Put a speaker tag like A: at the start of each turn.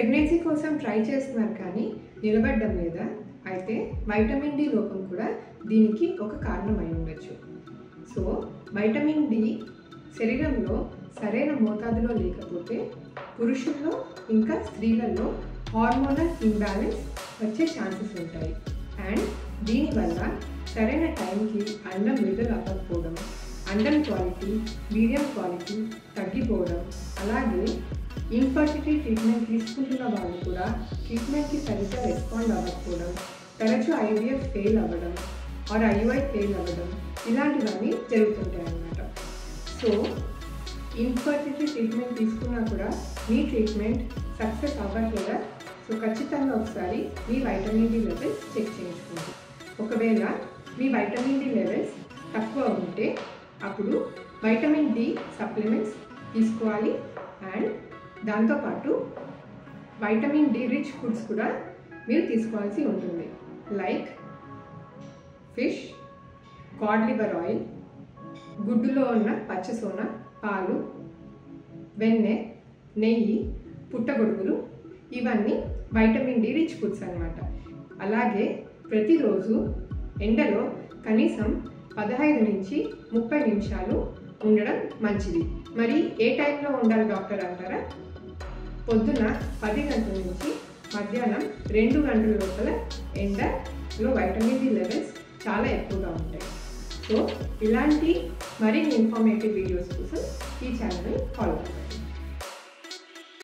A: Pregnancy కోసం try చేస్తున్నారు కానీ నిలబడడం లేదా? అయితే వైటమిన్ డి లోపం కూడా దీనికి ఒక కారణం అయి ఉండొచ్చు. సో వైటమిన్ డి శరీరంలో సరైన మోతాదులో లేకపోతే పురుషుల్లో ఇంకా స్త్రీలలో హార్మోనల్ ఇంబ్యాలెన్స్ వచ్చే ఛాన్సెస్ ఉంటాయి. అండ్ దీనివల్ల సరైన టైంకి అండం విడుదల అవ్వకపోవడం, అండం క్వాలిటీ, మీడియం క్వాలిటీ తగ్గిపోవడం, అలాగే ఇన్ఫర్టిలిటీ ట్రీట్మెంట్ తీసుకుంటున్న వాళ్ళు కూడా ట్రీట్మెంట్కి సరిగ్గా రెస్పాండ్ అవ్వకపోవడం, తరచూ ఐవీఎఫ్ ఫెయిల్ అవ్వడం ఆర్ ఐయుఐ ఫెయిల్ అవ్వడం ఇలాంటివన్నీ జరుగుతుంటాయి అన్నమాట. సో ఇన్ఫర్టిలిటీ ట్రీట్మెంట్ తీసుకున్నా కూడా మీ ట్రీట్మెంట్ సక్సెస్ అవ్వట్లేదా? సో ఖచ్చితంగా ఒకసారి మీ వైటమిన్ డి లెవెల్స్ చెక్ చేయించుకోండి. ఒకవేళ మీ వైటమిన్ డి లెవెల్స్ తక్కువ ఉంటే అప్పుడు వైటమిన్ డి సప్లిమెంట్స్ తీసుకోవాలి. అండ్ దాంతోపాటు వైటమిన్ డి రిచ్ ఫుడ్స్ కూడా మీరు తీసుకోవాల్సి ఉంటుంది. Like fish, cod liver oil, గుడ్డులో ఉన్న పచ్చసోన, పాలు, వెన్నె, నెయ్యి, పుట్టగొడుగులు ఇవన్నీ వైటమిన్ డి రిచ్ ఫుడ్స్ అన్నమాట. అలాగే ప్రతిరోజు ఎండలో కనీసం 15 నుంచి 30 నిమిషాలు ఉండడం మంచిది. మరి ఏ టైంలో ఉండాలి డాక్టర్ అంటారా? పొద్దున 10 గంటల నుంచి మధ్యాహ్నం 2 గంటల లోపల ఎండలో వైటమిన్ డి లెవెల్స్ చాలా ఎక్కువగా ఉంటాయి. సో ఇలాంటి మరిన్ని ఇన్ఫర్మేటివ్ వీడియోస్ కోసం ఈ ఛానల్ని ఫాలో అవ్వండి.